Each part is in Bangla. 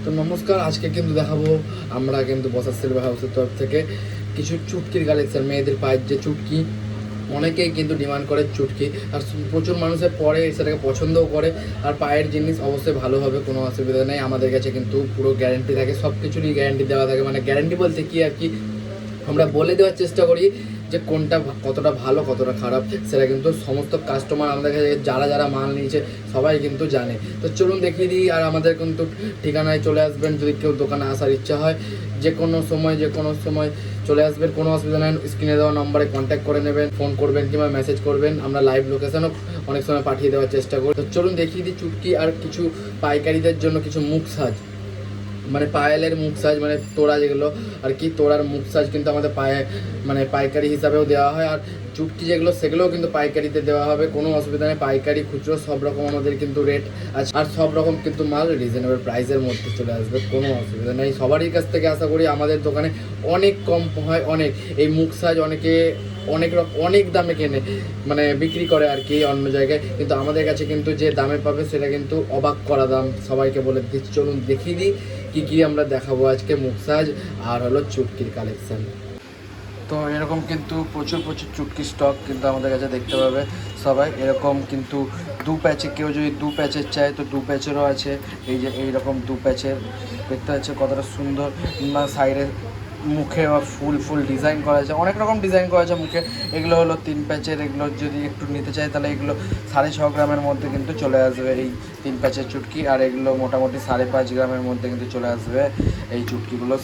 তো নমস্কার, আজকে কিন্তু দেখাবো আমরা কিন্তু বসার সিলভার হাউসের তরফ থেকে কিছু চুটকির কালেকশন। মেয়েদের পায়ের যে চুটকি, অনেকেই কিন্তু ডিমান্ড করে চুটকি, আর প্রচুর মানুষের পরে সেটাকে পছন্দও করে। আর পায়ের জিনিস অবশ্যই ভালো হবে, কোনো অসুবিধা নেই। আমাদের কাছে কিন্তু পুরো গ্যারেন্টি থাকে, সব কিছুরই গ্যারেন্টি দেওয়া থাকে। মানে গ্যারেন্টি বলতে কি আর কি, আমরা বলে দেওয়ার চেষ্টা করি যে কোনটা কতটা ভালো কতটা খারাপ, সেটা কিন্তু সমস্ত কাস্টমার আমাদের কাছে যারা যারা মাল নিয়েছে সবাই কিন্তু জানে। তো চলুন দেখিয়ে দিই। আর আমাদের কিন্তু ঠিকানায় চলে আসবেন, যদি কেউ দোকানে আসার ইচ্ছা হয় যে কোনো সময় চলে আসবেন, কোনো অসুবিধা নেই। স্ক্রিনে দেওয়া নম্বরে কন্ট্যাক্ট করে নেবেন, ফোন করবেন কিংবা মেসেজ করবেন, আমরা লাইভ লোকেশনও অনেক সময় পাঠিয়ে দেওয়ার চেষ্টা করি। তো চলুন দেখিয়ে দিই চুটকি আর কিছু পাইকারিদের জন্য কিছু মুখ সাজ, মানে পায়েলের মুখ সাজ, মানে তোড়া যেগুলো আর কি, তোড়ার মুখ সাজ কিন্তু আমাদের পায়ে মানে পাইকারি হিসাবেও দেওয়া হয়। আর চুটকি যেগুলো সেগুলোও কিন্তু পাইকারিতে দেওয়া হবে, কোনো অসুবিধা নেই। পাইকারি খুচরো সব রকম আমাদের কিন্তু রেট আছে, আর সব রকম কিন্তু মাল রিজনেবল প্রাইসের মধ্যে চলে আসবে, কোনো অসুবিধা নেই। সবারই কাছ থেকে আশা করি আমাদের দোকানে অনেক কম হয়। অনেক এই মুখ সাজ অনেকে অনেক দামে কেনে, মানে বিক্রি করে আর কি অন্য জায়গায়, কিন্তু আমাদের কাছে কিন্তু যে দামে পাবে সেটা কিন্তু অবাক করা দাম। সবাইকে বলে দিচ্ছি, চলুন দেখিয়ে দিই কী আমরা দেখাবো আজকে মুখ সাজ আর হলো চুটকির কালেকশান। তো এরকম কিন্তু প্রচুর চুটকি স্টক কিন্তু আমাদের কাছে দেখতে পাবে সবাই। এরকম কিন্তু দু প্যাচে, কেউ যদি দু প্যাচের চায় তো দু প্যাচেরও আছে। এই যে এইরকম দু প্যাচের দেখতে পাচ্ছে কতটা সুন্দর, সাইডে মুখে ফুল ডিজাইন করা আছে, অনেক রকম ডিজাইন করা আছে মুখে। এগুলো হলো 3 প্যাচের, এগুলো যদি একটু নিতে চাই তাহলে এগুলো 6.5 গ্রামের মধ্যে কিন্তু চলে আসবে এই 3 প্যাচের চুটকি। আর এগুলো মোটামুটি 5.5 গ্রামের মধ্যে কিন্তু চলে আসবে এই চুটকিগুলো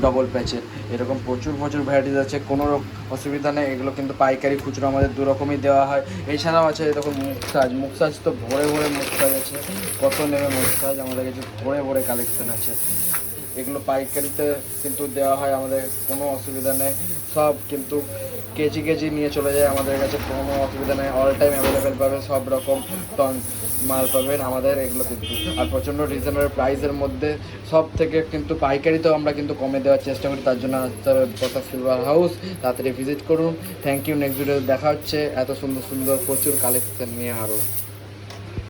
ডবল প্যাচের। এরকম প্রচুর ভ্যারাইটিস আছে, কোনো অসুবিধা নেই। এগুলো কিন্তু পাইকারি খুচরো আমাদের দু রকমই দেওয়া হয়। এছাড়াও আছে এরকম মুখ সাজ তো ভরে মুখ সাজ আছে, কত নেবে মুখ সাজ, আমাদের কাছে ভরে কালেকশন আছে। এগুলো পাইকারিতে কিন্তু দেওয়া হয় আমাদের, কোনো অসুবিধা নেই। সব কিন্তু কেজি নিয়ে চলে যায় আমাদের কাছে, কোনো অসুবিধা নেই। অল টাইম অ্যাভেলেবেল পাবে, সব রকম টন মাল পাবেন আমাদের এগুলো কিন্তু। আর প্রচণ্ড রিজনেবল প্রাইসের মধ্যে সব থেকে কিন্তু পাইকারিতেও আমরা কিন্তু কমে দেওয়ার চেষ্টা করি। তার জন্য আসতে হবে বসাক সিলভার হাউস, তাড়াতাড়ি ভিজিট করুন। Thank you. নেক্সট ভিডিও দেখা হচ্ছে এত সুন্দর প্রচুর কালেকশন নিয়ে আরও।